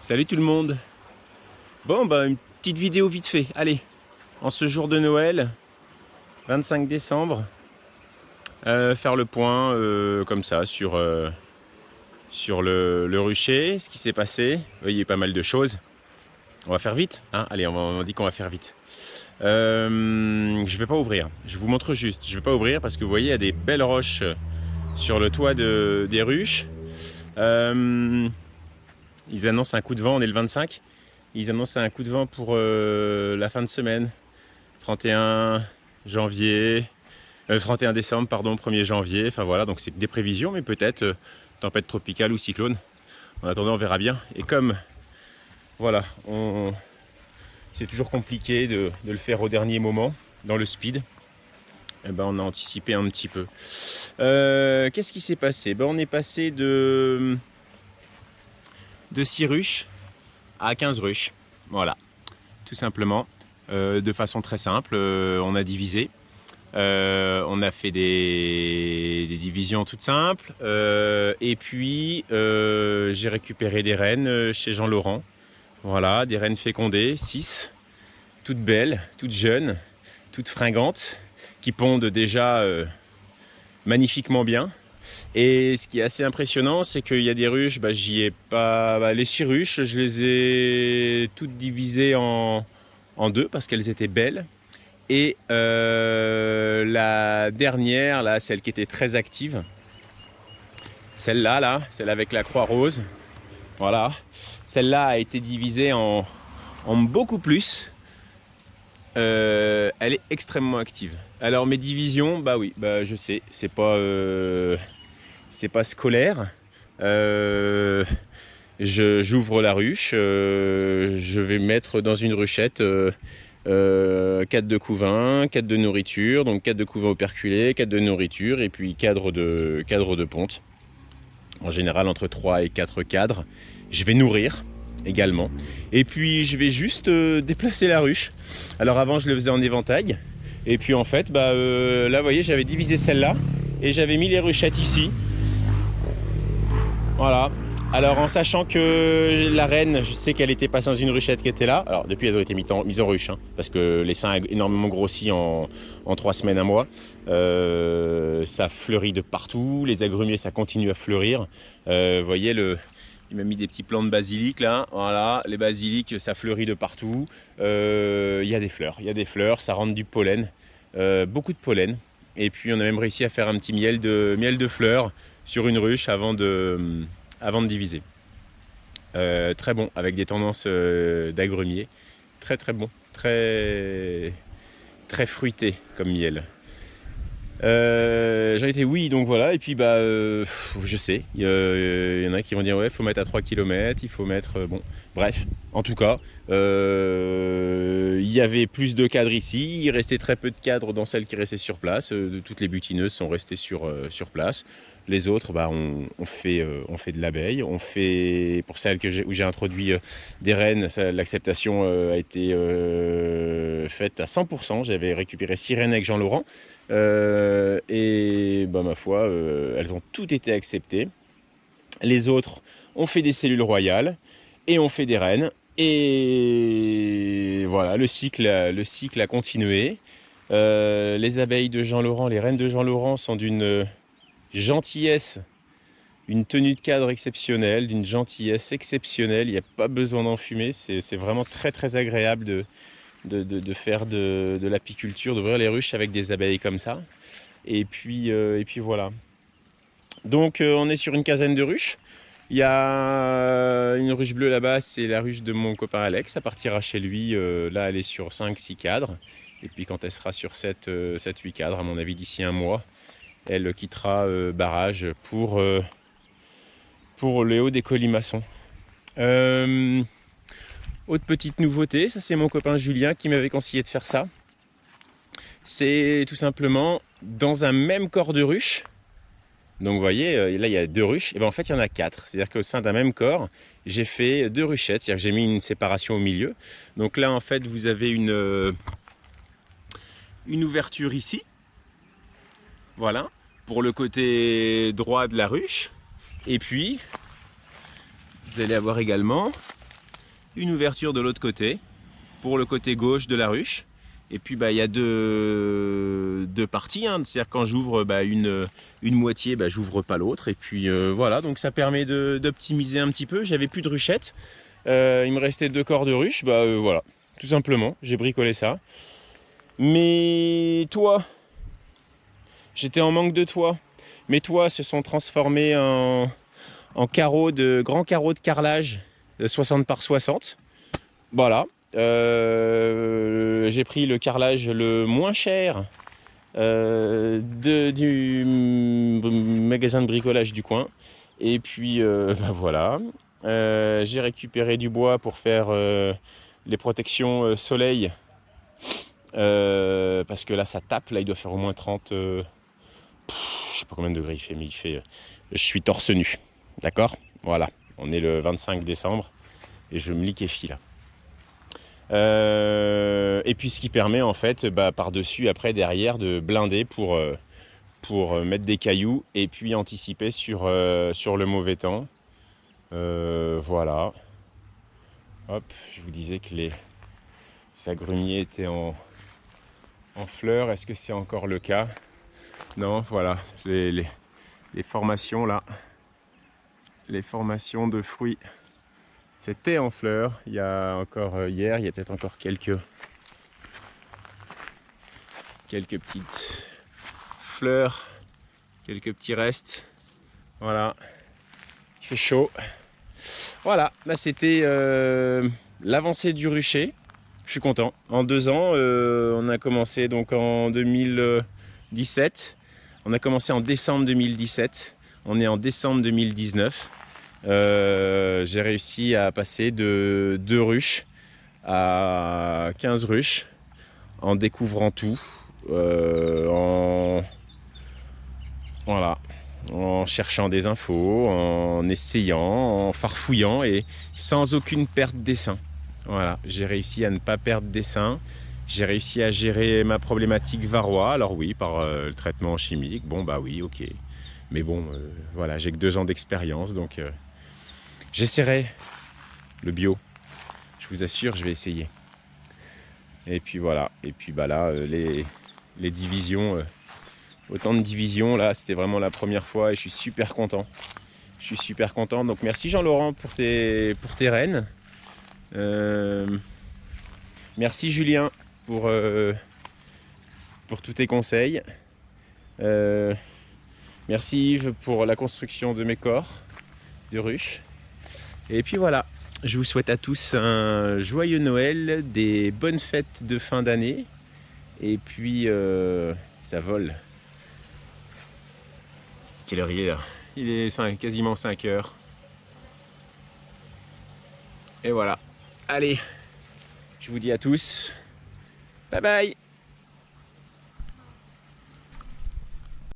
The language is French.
Salut tout le monde. Bon bah une petite vidéo vite fait. Allez, en ce jour de Noël, 25 décembre, faire le point comme ça sur le rucher, ce qui s'est passé. Vous voyez pas mal de choses. On va faire vite, hein. Allez, on dit qu'on va faire vite. Je vais pas ouvrir. Je vous montre juste. Je vais pas ouvrir parce que vous voyez, il y a des belles roches sur le toit des ruches. Ils annoncent un coup de vent, on est le 25. Ils annoncent un coup de vent pour la fin de semaine. 31 janvier, 31 décembre, pardon, 1er janvier. Enfin voilà, donc c'est que des prévisions, mais peut-être tempête tropicale ou cyclone. En attendant, on verra bien. Et comme, voilà, c'est toujours compliqué de le faire au dernier moment, dans le speed, eh ben, on a anticipé un petit peu. Qu'est-ce qui s'est passé? Ben, on est passé de 6 ruches à 15 ruches. Voilà, tout simplement. De façon très simple, on a divisé. On a fait des divisions toutes simples. Et puis, j'ai récupéré des rennes chez Jean Laurent. Voilà, des rennes fécondées, 6, toutes belles, toutes jeunes, toutes fringantes, qui pondent déjà magnifiquement bien. Et ce qui est assez impressionnant, c'est qu'il y a des ruches, j'y ai pas. Les 6 ruches, je les ai toutes divisées en deux parce qu'elles étaient belles. Et la dernière, là, celle qui était très active, celle-là, celle avec la croix rose, voilà, celle-là a été divisée en beaucoup plus. Elle est extrêmement active. Alors mes divisions, oui, je sais, c'est pas scolaire. J'ouvre la ruche, je vais mettre dans une ruchette 4 de couvain, 4 de nourriture, donc 4 de couvain operculé, 4 de nourriture et puis cadre de ponte. En général entre 3 et 4 cadres. Je vais nourrir également. Et puis je vais juste déplacer la ruche. Alors avant je le faisais en éventail. Et puis en fait, là vous voyez, j'avais divisé celle-là et j'avais mis les ruchettes ici. Voilà. Alors en sachant que la reine, je sais qu'elle était passée dans une ruchette qui était là. Alors depuis elles ont été mises en ruche, hein, parce que les seins ont énormément grossi en 3 semaines, un mois. Ça fleurit de partout, les agrumiers ça continue à fleurir. Vous voyez, il m'a mis des petits plants de basilic là. Voilà, les basilics ça fleurit de partout. Il y a des fleurs, ça rentre du pollen, beaucoup de pollen. Et puis on a même réussi à faire un petit miel de fleurs sur une ruche avant de diviser. Très bon, avec des tendances d'agrumier. Très très bon, très fruité comme miel. J'en étais oui, donc voilà. Et puis je sais, il y en a qui vont dire ouais, il faut mettre à 3 km, il faut mettre bon, bref, en tout cas, il y avait plus de cadres ici, il restait très peu de cadres dans celles qui restaient sur place. Toutes les butineuses sont restées sur place. Les autres, on fait de l'abeille. On fait, pour celles où j'ai introduit des rennes, l'acceptation a été faite à 100%. J'avais récupéré 6 rennes avec Jean Laurent. Et ma foi, elles ont toutes été acceptées. Les autres, on fait des cellules royales et on fait des rennes. Et voilà, le cycle a continué. Les abeilles de Jean Laurent, les rennes de Jean Laurent sont d'une gentillesse, une tenue de cadre exceptionnelle, d'une gentillesse exceptionnelle. Il n'y a pas besoin d'enfumer, c'est vraiment très très agréable de faire de l'apiculture, d'ouvrir les ruches avec des abeilles comme ça. Et puis voilà. Donc on est sur une quinzaine de ruches. Il y a une ruche bleue là-bas, c'est la ruche de mon copain Alex. Ça partira chez lui. Là, elle est sur 5-6 cadres. Et puis quand elle sera sur 7-8 cadres, à mon avis, d'ici un mois, elle quittera barrage pour les hauts des colimaçons. Autre petite nouveauté, ça c'est mon copain Julien qui m'avait conseillé de faire ça. C'est tout simplement dans un même corps de ruche. Donc vous voyez, là il y a 2 ruches, et en fait il y en a 4. C'est-à-dire qu'au sein d'un même corps, j'ai fait 2 ruchettes, c'est-à-dire que j'ai mis une séparation au milieu. Donc là en fait vous avez une ouverture ici. Voilà, pour le côté droit de la ruche. Et puis, vous allez avoir également une ouverture de l'autre côté, pour le côté gauche de la ruche. Et puis il y a deux parties, hein. C'est-à-dire quand j'ouvre une moitié, j'ouvre pas l'autre. Et puis voilà, donc ça permet d'optimiser un petit peu. J'avais plus de ruchettes, il me restait 2 corps de ruche, voilà, tout simplement, j'ai bricolé ça. Mais toi, j'étais en manque de toit. Mes toits se sont transformés en grands carreaux de carrelage 60 par 60. Voilà. J'ai pris le carrelage le moins cher du magasin de bricolage du coin. Et puis voilà. J'ai récupéré du bois pour faire les protections soleil. Parce que là ça tape, là il doit faire au moins 30. Je sais pas combien de degrés il fait, mais je suis torse nu. D'accord? Voilà. On est le 25 décembre et je me liquéfie là. Et puis ce qui permet en fait par-dessus après derrière de blinder pour mettre des cailloux et puis anticiper sur le mauvais temps. Voilà. Hop, je vous disais que les agrumiers étaient en fleurs. Est-ce que c'est encore le cas? Non, voilà, les formations là, les formations de fruits, c'était en fleurs. Il y a encore hier, il y a peut-être encore quelques petites fleurs, quelques petits restes. Voilà, il fait chaud. Voilà, là c'était l'avancée du rucher. Je suis content. En 2 ans, on a commencé donc en 2017. On a commencé en décembre 2017. On est en décembre 2019. J'ai réussi à passer de 2 ruches à 15 ruches en découvrant tout. Voilà, en cherchant des infos, en essayant, en farfouillant et sans aucune perte d'essaim. Voilà, j'ai réussi à ne pas perdre d'essaim. J'ai réussi à gérer ma problématique varroa. Alors oui, par le traitement chimique. Bon oui, ok. Mais bon, voilà, j'ai que 2 ans d'expérience, donc j'essaierai le bio. Je vous assure, je vais essayer. Et puis voilà. Et puis là, les divisions, autant de divisions là, c'était vraiment la première fois et je suis super content. Je suis super content. Donc merci Jean-Laurent pour tes rennes. Merci Julien pour tous tes conseils. Merci Yves pour la construction de mes corps de ruches. Et puis voilà, je vous souhaite à tous un joyeux Noël, des bonnes fêtes de fin d'année. Et puis ça vole. Quelle heure il est là? Il est quasiment 5 heures. Et voilà. Allez, je vous dis à tous, bye bye.